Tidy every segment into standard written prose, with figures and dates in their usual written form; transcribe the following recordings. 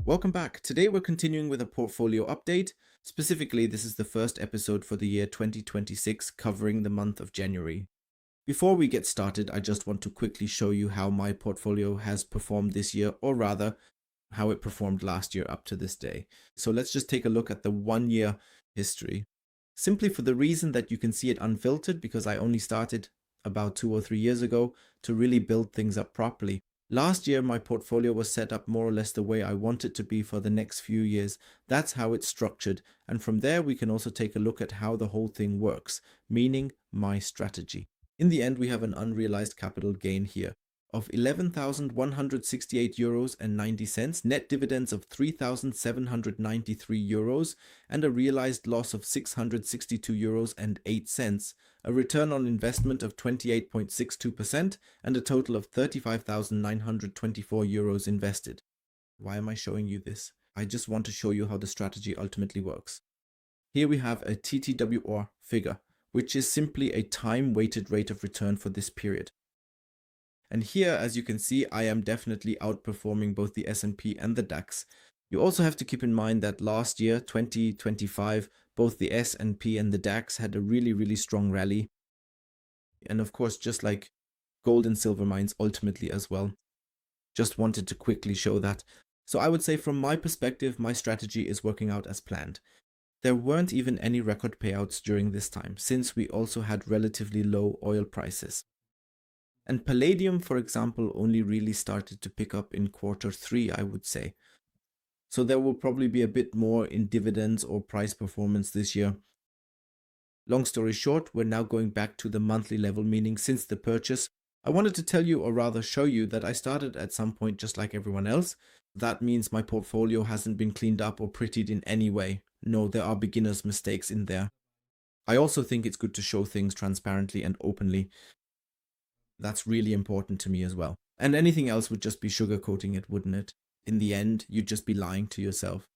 Welcome back. Today we're continuing with a portfolio update. Specifically, this is the first episode for the year 2026 covering the month of January. Before we get started, I just want to quickly show you how my portfolio has performed this year, or rather, how it performed last year up to this day. So let's just take a look at the 1 year history. Simply for the reason that you can see it unfiltered, because I only started about 2 or 3 years ago to really build things up properly. Last year, my portfolio was set up more or less the way I want it to be for the next few years. That's how it's structured. And from there, we can also take a look at how the whole thing works, meaning my strategy. In the end, we have an unrealized capital gain here of 11,168 euros and 90 cents, net dividends of 3,793 euros, and a realized loss of 662 euros and 8 cents, a return on investment of 28.62%, and a total of 35,924 euros invested. Why am I showing you this? I just want to show you how the strategy ultimately works. Here we have a TTWR figure, which is simply a time-weighted rate of return for this period. And here, as you can see, I am definitely outperforming both the S&P and the DAX. You also have to keep in mind that last year, 2025, both the S&P and the DAX had a really strong rally. And of course, just like gold and silver mines ultimately as well. Just wanted to quickly show that. So I would say from my perspective, my strategy is working out as planned. There weren't even any record payouts during this time, since we also had relatively low oil prices. And palladium, for example, only really started to pick up in Q3, I would say. So there will probably be a bit more in dividends or price performance this year. Long story short, we're now going back to the monthly level, meaning since the purchase. I wanted to tell you, or rather show you, that I started at some point just like everyone else. That means my portfolio hasn't been cleaned up or prettied in any way. No, there are beginner's mistakes in there. I also think it's good to show things transparently and openly. That's really important to me as well. And anything else would just be sugarcoating it, wouldn't it? In the end, you'd just be lying to yourself.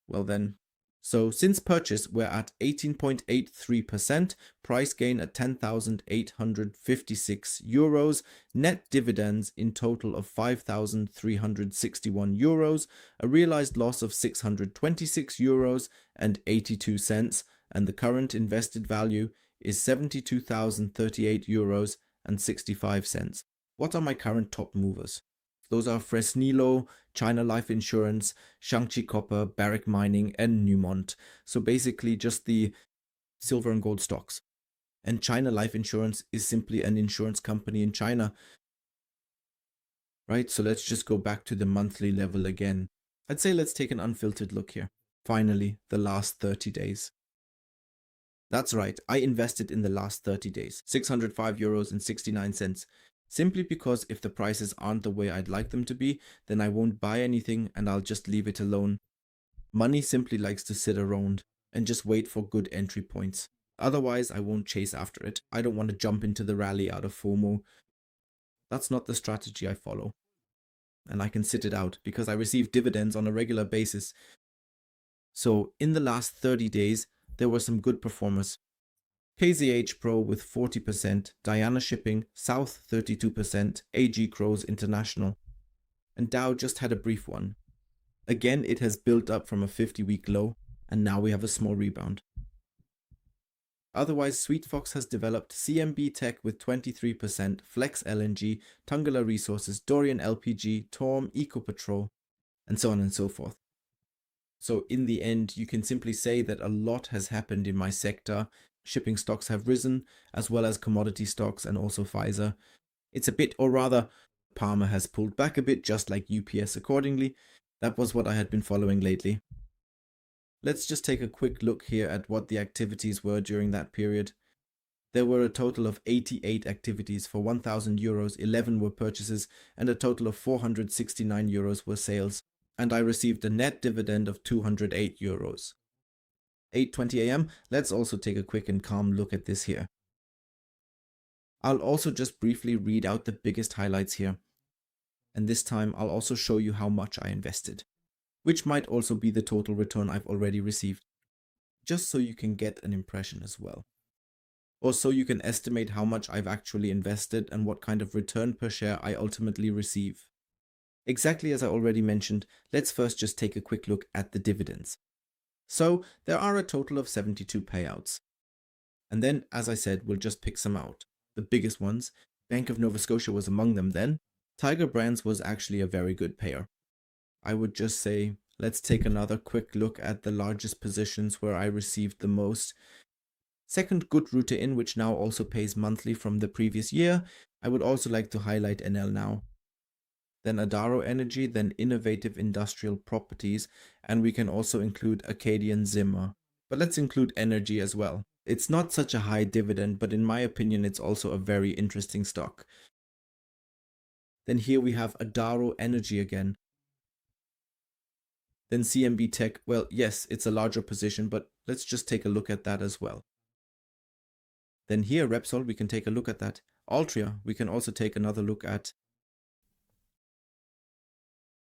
Well then, so since purchase, we're at 18.83%, price gain at 10,856 euros, net dividends in total of 5,361 euros, a realized loss of 626 euros and 82 cents, and the current invested value is 72,038 euros and 65 cents. What are my current top movers? Those are Fresnillo, China Life Insurance, Shangqi Copper, Barrick Mining, and Newmont. So basically just the silver and gold stocks. And China Life Insurance is simply an insurance company in China. Right, so let's just go back to the monthly level again. I'd say let's take an unfiltered look here. Finally, the last 30 days. That's right, I invested in the last 30 days, 605 euros and 69 cents. Simply because if the prices aren't the way I'd like them to be, then I won't buy anything and I'll just leave it alone. Money simply likes to sit around and just wait for good entry points. Otherwise, I won't chase after it. I don't want to jump into the rally out of FOMO. That's not the strategy I follow. And I can sit it out because I receive dividends on a regular basis. So in the last 30 days, there were some good performers. KZH Pro with 40%, Diana Shipping, South 32%, AG Crows International. And Dow just had a brief one. Again, it has built up from a 50-week low, and now we have a small rebound. Otherwise, SweetFox has developed CMB Tech with 23%, Flex LNG, Tungala Resources, Dorian LPG, Torm, EcoPetrol, and so on and so forth. So in the end, you can simply say that a lot has happened in my sector. Shipping stocks have risen, as well as commodity stocks and also Pfizer. It's a bit, or rather, Palmer has pulled back a bit, just like UPS accordingly. That was what I had been following lately. Let's just take a quick look here at what the activities were during that period. There were a total of 88 activities for 1,000 euros, 11 were purchases, and a total of 469 euros were sales. And I received a net dividend of 208 euros. 8:20 a.m. Let's also take a quick and calm look at this here. I'll also just briefly read out the biggest highlights here. And this time I'll also show you how much I invested, which might also be the total return I've already received, just so you can get an impression as well. Or so you can estimate how much I've actually invested and what kind of return per share I ultimately receive. Exactly as I already mentioned, let's first just take a quick look at the dividends. So there are a total of 72 payouts. And then, as I said, we'll just pick some out. The biggest ones, Bank of Nova Scotia was among them then. Tiger Brands was actually a very good payer. I would just say, let's take another quick look at the largest positions where I received the most. Second, good Router In, which now also pays monthly from the previous year. I would also like to highlight NL now. Then Adaro Energy, then Innovative Industrial Properties, and we can also include Acadian Zimmer. But let's include energy as well. It's not such a high dividend, but in my opinion, it's also a very interesting stock. Then here we have Adaro Energy again. Then CMB Tech, well, yes, it's a larger position, but let's just take a look at that as well. Then here, Repsol, we can take a look at that. Altria, we can also take another look at.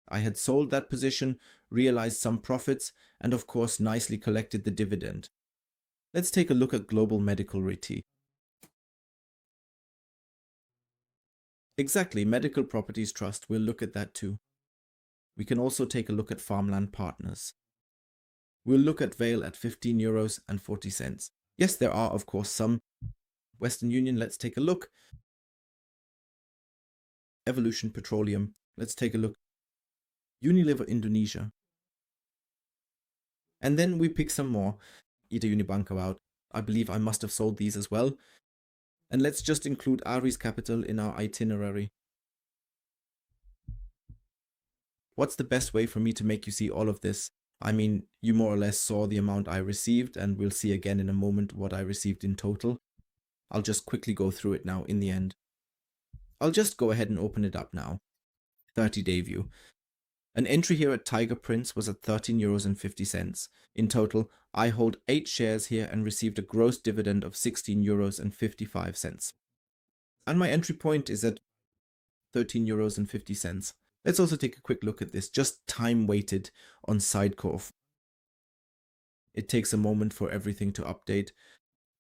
I had sold that position, realized some profits, and of course nicely collected the dividend. Let's take a look at Global Medical REIT. Exactly, Medical Properties Trust, we'll look at that too. We can also take a look at Farmland Partners. We'll look at Vale at €15.40. Yes, there are of course some. Western Union, let's take a look. Evolution Petroleum, let's take a look. Unilever Indonesia. And then we pick some more. Ita Unibanco out. I believe I must have sold these as well. And let's just include Ares Capital in our itinerary. What's the best way for me to make you see all of this? I mean, you more or less saw the amount I received, and we'll see again in a moment what I received in total. I'll just quickly go through it now in the end. I'll just go ahead and open it up now. 30-day view. An entry here at Tiger Prince was at €13.50. In total, I hold 8 shares here and received a gross dividend of €16.55. And my entry point is at €13.50. Let's also take a quick look at this, just time weighted on Sidecore. It takes a moment for everything to update.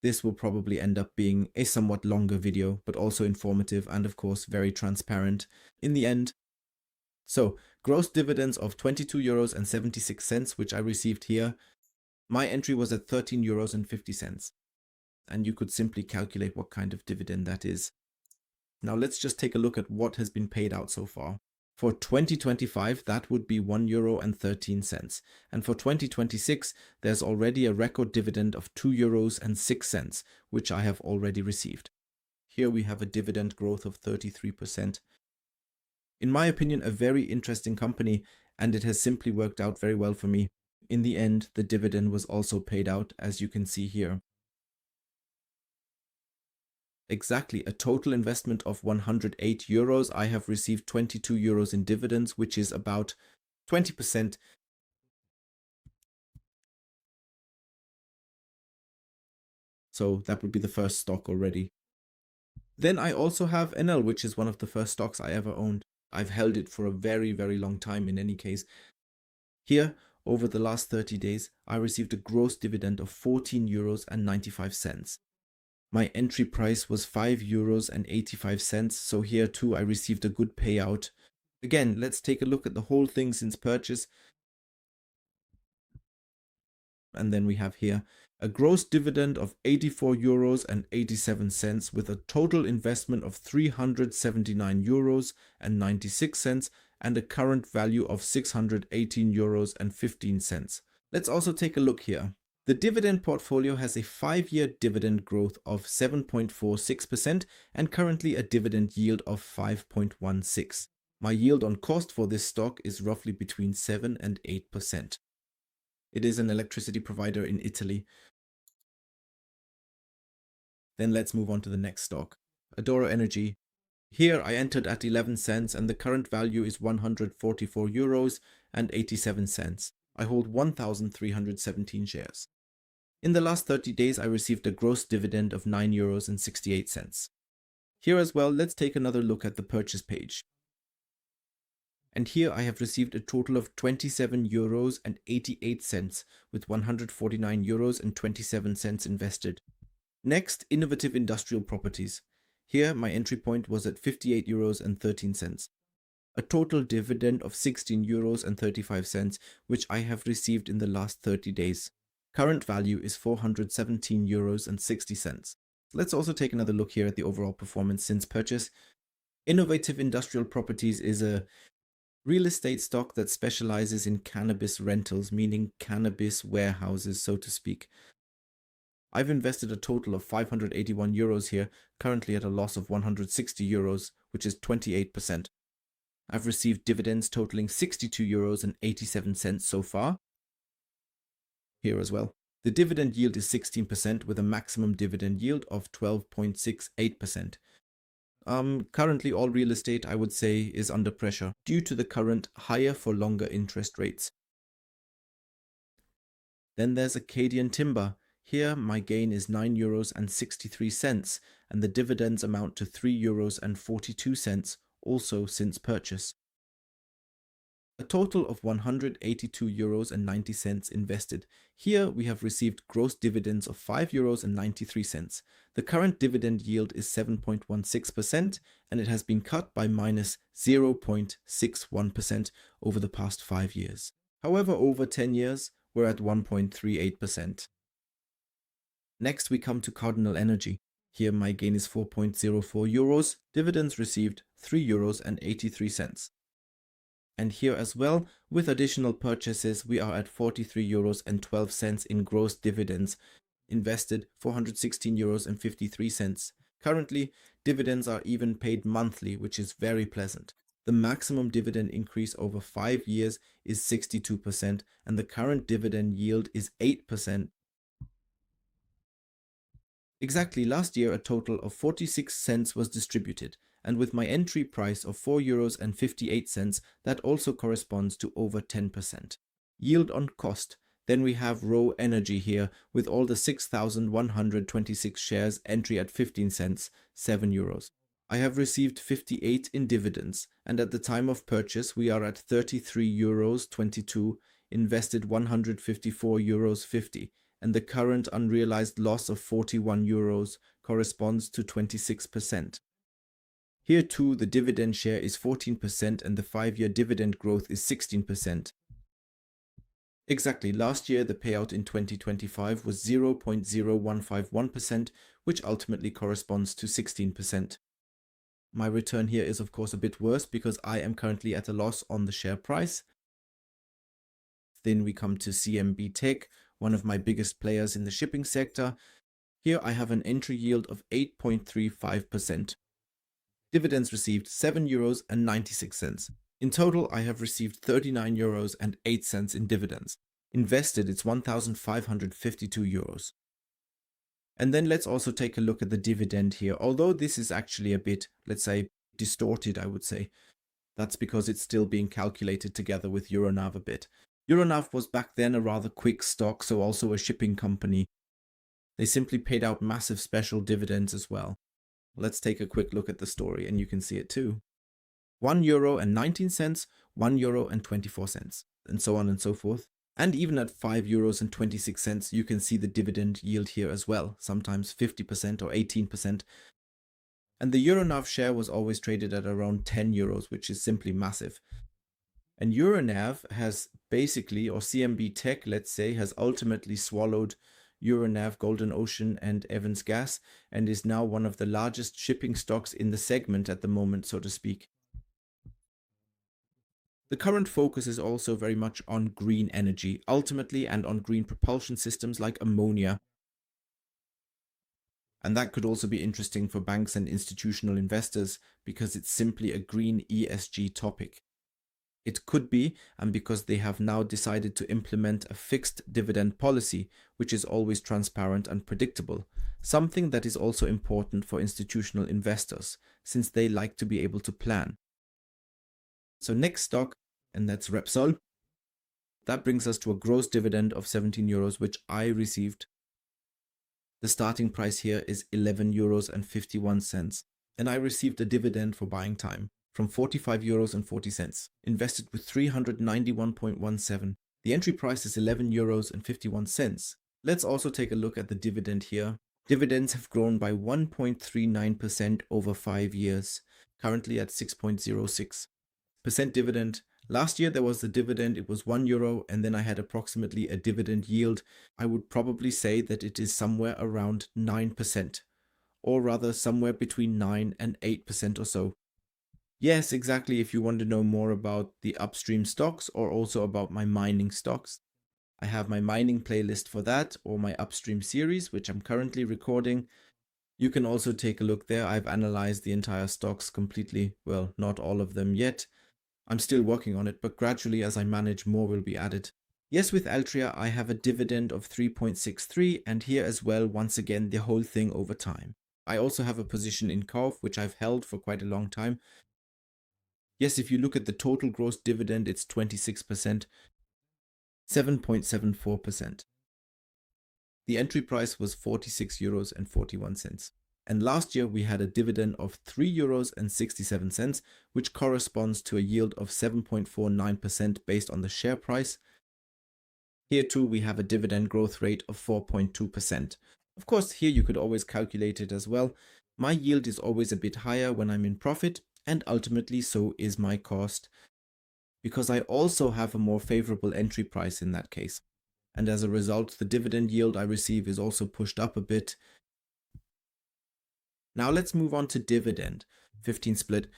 This will probably end up being a somewhat longer video, but also informative and of course very transparent in the end. So, gross dividends of €22.76, which I received here. My entry was at €13.50. And you could simply calculate what kind of dividend that is. Now let's just take a look at what has been paid out so far. For 2025, that would be €1.13. And for 2026, there's already a record dividend of €2.06, which I have already received. Here we have a dividend growth of 33%. In my opinion, a very interesting company, and it has simply worked out very well for me. In the end, the dividend was also paid out, as you can see here. Exactly, a total investment of €108. I have received €22 in dividends, which is about 20%. So that would be the first stock already. Then I also have NL, which is one of the first stocks I ever owned. I've held it for a very, very long time in any case. Here, over the last 30 days, I received a gross dividend of €14.95. My entry price was €5.85, so here too I received a good payout. Again, let's take a look at the whole thing since purchase. And then we have here a gross dividend of €84.87 with a total investment of €379.96 and a current value of €618.15. Let's also take a look here. The dividend portfolio has a 5-year dividend growth of 7.46% and currently a dividend yield of 5.16%. My yield on cost for this stock is roughly between 7 and 8%. It is an electricity provider in Italy. Then let's move on to the next stock, Adaro Energy. Here I entered at 11 cents and the current value is €144.87. I hold 1,317 shares. In the last 30 days, I received a gross dividend of €9.68. Here as well, let's take another look at the purchase page. And here I have received a total of €27.88 with €149.27 invested. Next, Innovative Industrial Properties. Here my entry point was at €58.13. a total dividend of 16 euros and 35 cents, which I have received in the last 30 days. Current value is 417 euros and 60 cents. Let's also take another look here at the overall performance since purchase. Innovative Industrial Properties is a real estate stock that specializes in cannabis rentals, meaning cannabis warehouses, so to speak. I've invested a total of 581 euros here, currently at a loss of 160 euros, which is 28%. I've received dividends totaling 62 euros and 87 cents so far, here as well. The dividend yield is 16% with a maximum dividend yield of 12.68%. Currently all real estate, I would say, is under pressure due to the current higher for longer interest rates. Then there's Acadian Timber. Here my gain is 9 euros and 63 cents and the dividends amount to 3 euros and 42 cents also since purchase. A total of 182 euros and 90 cents invested. Here we have received gross dividends of 5 euros and 93 cents. The current dividend yield is 7.16% and it has been cut by minus 0.61% over the past 5 years. However, over 10 years, we're at 1.38%. Next we come to Cardinal Energy. Here my gain is 4.04 euros, dividends received 3 euros and 83 cents. And here as well, with additional purchases, we are at 43 euros and 12 cents in gross dividends, invested 416 euros and 53 cents. Currently, dividends are even paid monthly, which is very pleasant. The maximum dividend increase over 5 years is 62%, and the current dividend yield is 8%. Exactly last year, a total of 46 cents was distributed, and with my entry price of 4 euros and 58 cents, that also corresponds to over 10%. Yield on cost. Then we have Row Energy here with all the 6,126 shares, entry at 15 cents, 7 euros. I have received 58 in dividends, and at the time of purchase we are at 33 euros 22, invested 154 euros 50. And the current unrealized loss of 41 euros corresponds to 26%. Here too, the dividend share is 14% and the 5-year dividend growth is 16%. Exactly, last year the payout in 2025 was 0.0151%, which ultimately corresponds to 16%. My return here is of course a bit worse because I am currently at a loss on the share price. Then we come to CMB Tech, one of my biggest players in the shipping sector. Here I have an entry yield of 8.35%. Dividends received 7 euros and 96 cents. In total, I have received 39 euros and 8 cents in dividends. Invested, it's 1,552 euros. And then let's also take a look at the dividend here. Although this is actually a bit, let's say, distorted, I would say. That's because it's still being calculated together with Euronav a bit. Euronav was back then a rather quick stock, so also a shipping company. They simply paid out massive special dividends as well. Let's take a quick look at the story and you can see it too. 1 euro and 19 cents, 1 euro and 24 cents, and so on and so forth. And even at 5 euros and 26 cents, you can see the dividend yield here as well, sometimes 50% or 18%. And the Euronav share was always traded at around 10 euros, which is simply massive. And Euronav has basically, or CMB Tech, let's say, has ultimately swallowed Euronav, Golden Ocean and Evans Gas and is now one of the largest shipping stocks in the segment at the moment, so to speak. The current focus is also very much on green energy, ultimately, and on green propulsion systems like ammonia. And that could also be interesting for banks and institutional investors because it's simply a green ESG topic. It could be, and because they have now decided to implement a fixed dividend policy, which is always transparent and predictable, something that is also important for institutional investors, since they like to be able to plan. So next stock, and that's Repsol. That brings us to a gross dividend of 17 euros, which I received. The starting price here is 11 euros and 51 cents, and I received a dividend for buying time from 45 euros and 40 cents, invested with 391.17. The entry price is 11 euros and 51 cents. Let's also take a look at the dividend here. Dividends have grown by 1.39% over 5 years, currently at 6.06. dividend. Last year there was the dividend, it was €1, and then I had approximately a dividend yield. I would probably say that it is somewhere around 9%, or rather somewhere between 9 and 8% or so. Yes, exactly. If you want to know more about the upstream stocks or also about my mining stocks, I have my mining playlist for that, or my upstream series, which I'm currently recording. You can also take a look there. I've analyzed the entire stocks completely. Well, not all of them yet. I'm still working on it, but gradually as I manage, more will be added. Yes, with Altria, I have a dividend of 3.63, and here as well, once again, the whole thing over time. I also have a position in Kauf, which I've held for quite a long time. Yes, if you look at the total gross dividend, it's 26%, 7.74%. The entry price was €46.41. And last year we had a dividend of €3.67, which corresponds to a yield of 7.49% based on the share price. Here too we have a dividend growth rate of 4.2%. Of course, here you could always calculate it as well. My yield is always a bit higher when I'm in profit, and ultimately so is my cost, because I also have a more favorable entry price in that case. And as a result, the dividend yield I receive is also pushed up a bit. Now let's move on to dividend, 15 split.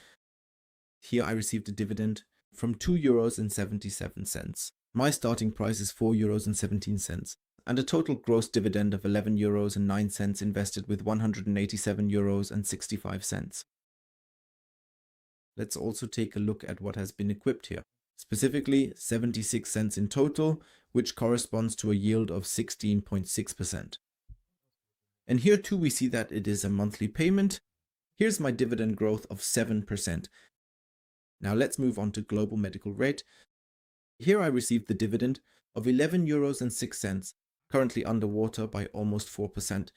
Here I received a dividend from €2.77. My starting price is €4.17, and a total gross dividend of €11.09 invested with €187.65. Let's also take a look at what has been equipped here. Specifically, 76 cents in total, which corresponds to a yield of 16.6%. And here too we see that it is a monthly payment. Here's my dividend growth of 7%. Now let's move on to global medical rate. Here I received the dividend of €11.06, currently underwater by almost 4%,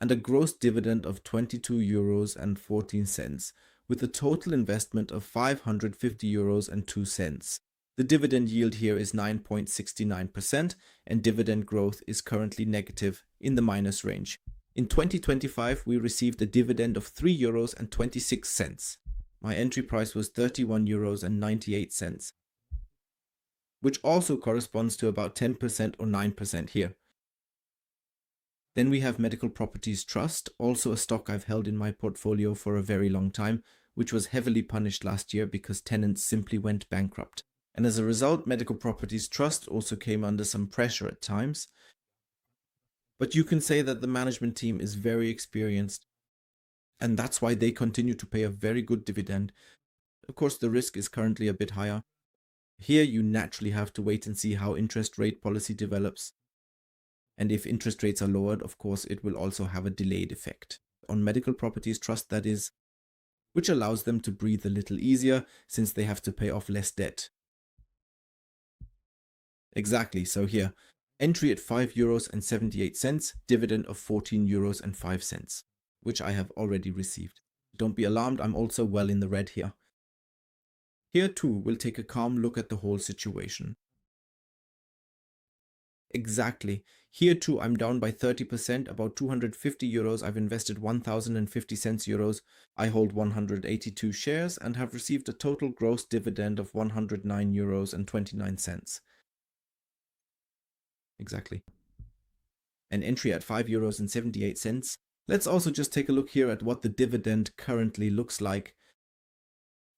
and a gross dividend of €22.14, with a total investment of €550.02. The dividend yield here is 9.69%, and dividend growth is currently negative in the minus range. In 2025, we received a dividend of €3.26. My entry price was €31.98, which also corresponds to about 10% or 9% here. Then we have Medical Properties Trust, also a stock I've held in my portfolio for a very long time, which was heavily punished last year because tenants simply went bankrupt. And as a result, Medical Properties Trust also came under some pressure at times. But you can say that the management team is very experienced, and that's why they continue to pay a very good dividend. Of course, the risk is currently a bit higher. Here you naturally have to wait and see how interest rate policy develops. And if interest rates are lowered, of course, it will also have a delayed effect on Medical Properties Trust, that is, which allows them to breathe a little easier since they have to pay off less debt. Exactly, so here, entry at €5.78, dividend of €14.05, which I have already received. Don't be alarmed, I'm also well in the red here. Here too, we'll take a calm look at the whole situation. Exactly. Here too, I'm down by 30%, about €250. I've invested 1,050 euros. I hold 182 shares and have received a total gross dividend of €109.29. Exactly. An entry at €5.78. Let's also just take a look here at what the dividend currently looks like.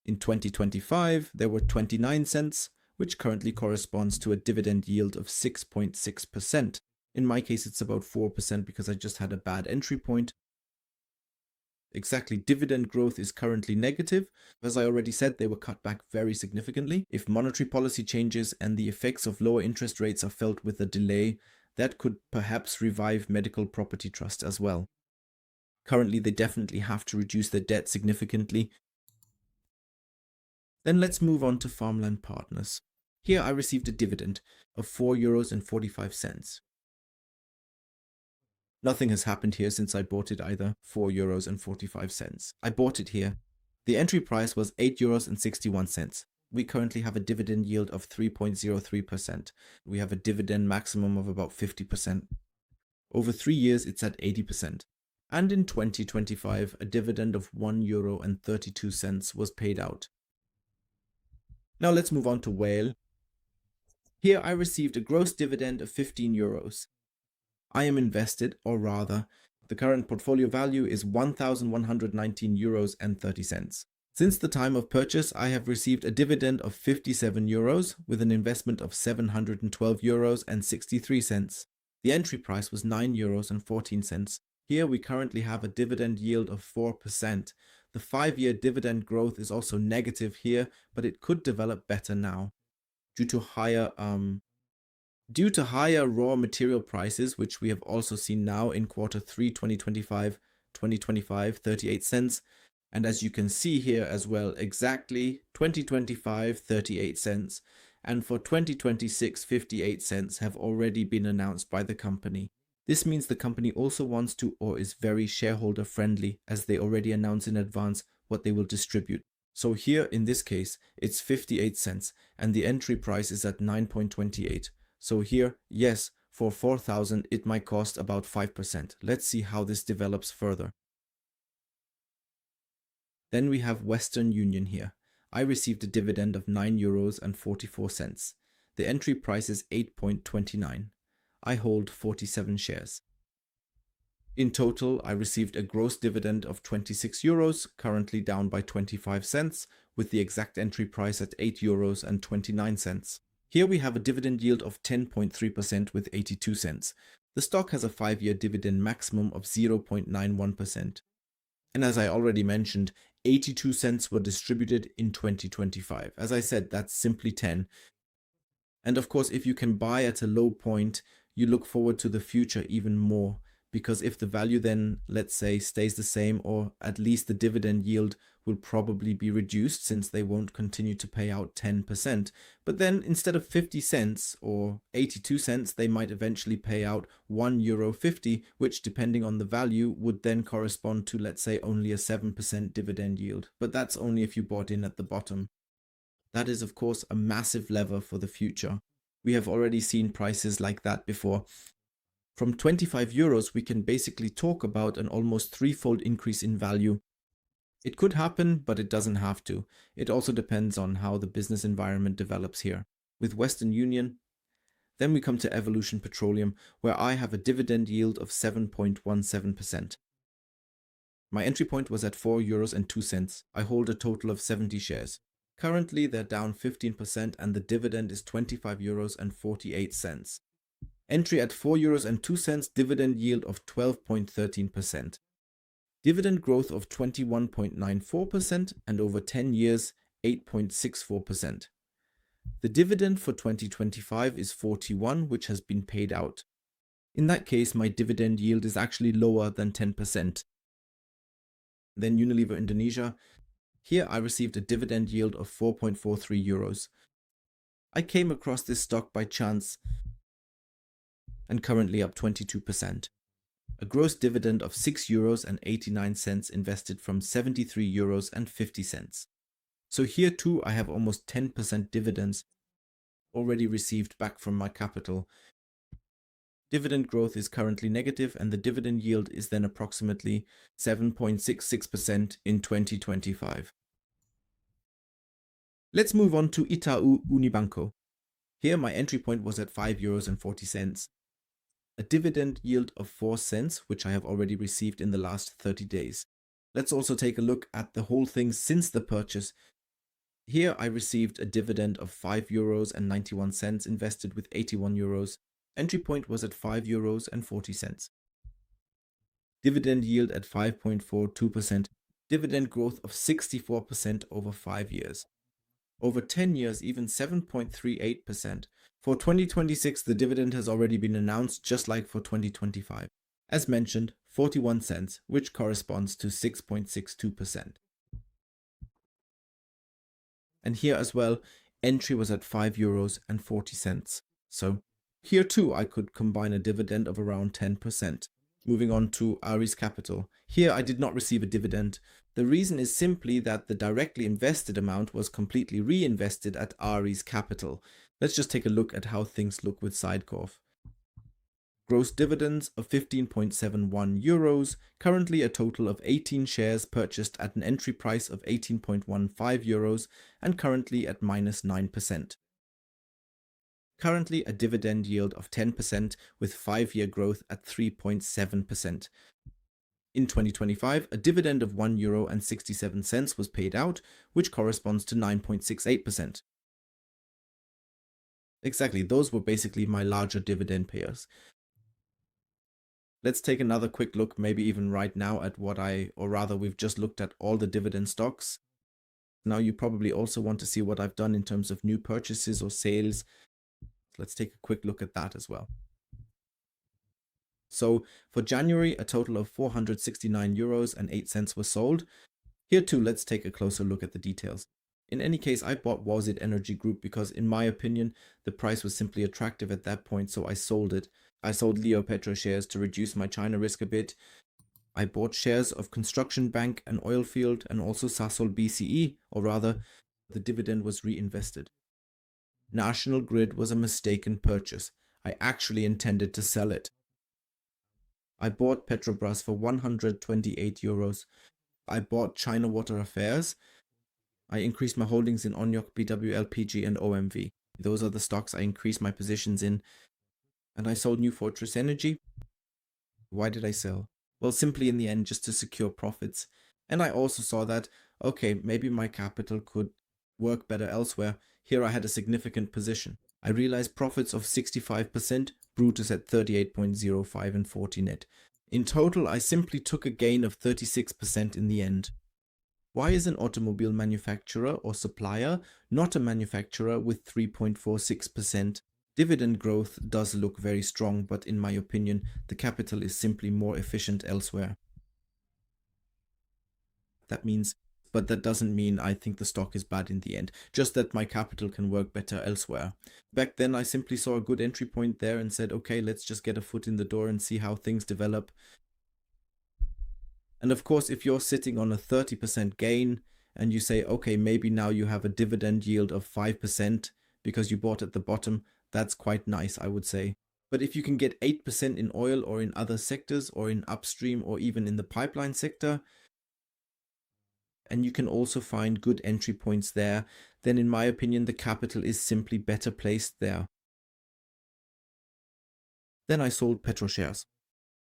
In 2025, there were 29 cents, which currently corresponds to a dividend yield of 6.6%. In my case, it's about 4% because I just had a bad entry point. Exactly, dividend growth is currently negative. As I already said, they were cut back very significantly. If monetary policy changes and the effects of lower interest rates are felt with a delay, that could perhaps revive Medical Property Trust as well. Currently, they definitely have to reduce their debt significantly. Then let's move on to Farmland Partners. Here I received a dividend of €4.45. Nothing has happened here since I bought it either, €4.45. I bought it here. The entry price was €8.61. We currently have a dividend yield of 3.03%. We have a dividend maximum of about 50%. Over 3 years, it's at 80%. And in 2025, a dividend of €1.32 was paid out. Now let's move on to whale. Here I received a gross dividend of €15. I am invested, or rather, the current portfolio value is €1,119.30. Since the time of purchase, I have received a dividend of €57 with an investment of €712.63. The entry price was €9.14. Here we currently have a dividend yield of 4%. The 5-year dividend growth is also negative here, but it could develop better now due to higher raw material prices, which we have also seen now in Q3 2025, 38 cents. And as you can see here as well, exactly 2025, 38 cents. And for 2026, 58 cents have already been announced by the company. This means the company also wants to, or is very shareholder friendly, as they already announce in advance what they will distribute. So here in this case, it's 58 cents and the entry price is at 9.28. So here, yes, for 4,000 it might cost about 5%. Let's see how this develops further. Then we have Western Union here. I received a dividend of €9.44. The entry price is 8.29. I hold 47 shares. In total, I received a gross dividend of €26, currently down by 25 cents, with the exact entry price at €8.29. Here we have a dividend yield of 10.3% with 82 cents. The stock has a 5-year dividend maximum of 0.91%. And as I already mentioned, 82 cents were distributed in 2025. As I said, that's simply 10. And of course, if you can buy at a low point, you look forward to the future even more. Because if the value then, let's say, stays the same, or at least the dividend yield will probably be reduced since they won't continue to pay out 10%. But then instead of 50 cents or 82 cents, they might eventually pay out €1.50, which depending on the value would then correspond to, let's say, only a 7% dividend yield. But that's only if you bought in at the bottom. That is, of course, a massive lever for the future. We have already seen prices like that before. From €25, we can basically talk about an almost threefold increase in value. It could happen, but it doesn't have to. It also depends on how the business environment develops here. With Western Union, then we come to Evolution Petroleum, where I have a dividend yield of 7.17%. My entry point was at €4.02. I hold a total of 70 shares. Currently, they're down 15% and the dividend is €25.48. Entry at €4.02, dividend yield of 12.13%. Dividend growth of 21.94% and over 10 years, 8.64%. The dividend for 2025 is 41, which has been paid out. In that case, my dividend yield is actually lower than 10%. Then Unilever Indonesia. Here I received a dividend yield of €4.43. I came across this stock by chance and currently up 22%. A gross dividend of €6.89 invested from €73.50. So here too I have almost 10% dividends already received back from my capital. Dividend growth is currently negative and the dividend yield is then approximately 7.66% in 2025. Let's move on to Itaú Unibanco. Here my entry point was at €5.40. A dividend yield of 4 cents, which I have already received in the last 30 days. Let's also take a look at the whole thing since the purchase. Here I received a dividend of €5.91 invested with €81. Entry point was at €5.40. Dividend yield at 5.42%. Dividend growth of 64% over 5 years. Over 10 years, even 7.38%. For 2026, the dividend has already been announced, just like for 2025. As mentioned, 41 cents, which corresponds to 6.62%. And here as well, entry was at €5.40. So here too, I could combine a dividend of around 10%. Moving on to Aries Capital. Here I did not receive a dividend. The reason is simply that the directly invested amount was completely reinvested at Aries Capital. Let's just take a look at how things look with Sidecorp. Gross dividends of 15.71 euros, currently a total of 18 shares purchased at an entry price of 18.15 euros and currently at minus 9%. Currently a dividend yield of 10% with 5-year growth at 3.7%. In 2025, a dividend of €1.67 was paid out, which corresponds to 9.68%. Exactly, those were basically my larger dividend payers. Let's take another quick look, maybe even right now, at we've just looked at all the dividend stocks. Now you probably also want to see what I've done in terms of new purchases or sales. Let's take a quick look at that as well. So for January, a total of €469.08 was sold. Here too, let's take a closer look at the details. In any case, I bought Was It Energy Group because, in my opinion, the price was simply attractive at that point, so I sold it. I sold Leo Petro shares to reduce my China risk a bit. I bought shares of Construction Bank and Oilfield and also Sasol BCE, or rather, the dividend was reinvested. National Grid was a mistaken purchase. I actually intended to sell it. I bought Petrobras for €128. I bought China Water Affairs. I increased my holdings in Onyok, BWLPG, and OMV. Those are the stocks I increased my positions in. And I sold New Fortress Energy. Why did I sell? Well, simply in the end, just to secure profits. And I also saw that, okay, maybe my capital could work better elsewhere. Here I had a significant position. I realized profits of 65%, Brutus at 38.05 and 40 net. In total, I simply took a gain of 36% in the end. Why is an automobile manufacturer or supplier not a manufacturer with 3.46%? Dividend growth does look very strong, but in my opinion, the capital is simply more efficient elsewhere. But that doesn't mean I think the stock is bad in the end, just that my capital can work better elsewhere. Back then, I simply saw a good entry point there and said, okay, let's just get a foot in the door and see how things develop. And of course, if you're sitting on a 30% gain and you say, okay, maybe now you have a dividend yield of 5% because you bought at the bottom, that's quite nice, I would say. But if you can get 8% in oil or in other sectors or in upstream or even in the pipeline sector, and you can also find good entry points there, then in my opinion, the capital is simply better placed there. Then I sold Petro shares.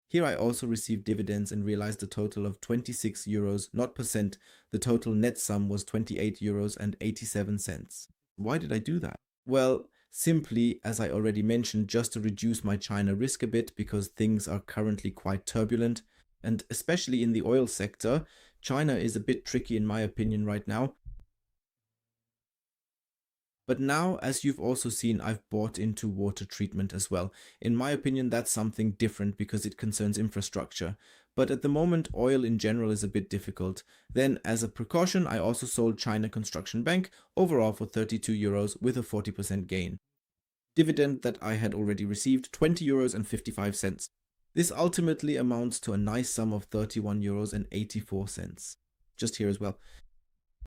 Here I also received dividends and realized a total of €26, not percent. The total net sum was €20.87. Why did I do that? Well, simply, as I already mentioned, just to reduce my China risk a bit because things are currently quite turbulent. And especially in the oil sector, China is a bit tricky in my opinion right now. But now, as you've also seen, I've bought into water treatment as well. In my opinion, that's something different because it concerns infrastructure. But at the moment, oil in general is a bit difficult. Then, as a precaution, I also sold China Construction Bank overall for €32 with a 40% gain. Dividend that I had already received, €20.55. This ultimately amounts to a nice sum of €31.84. Just here as well.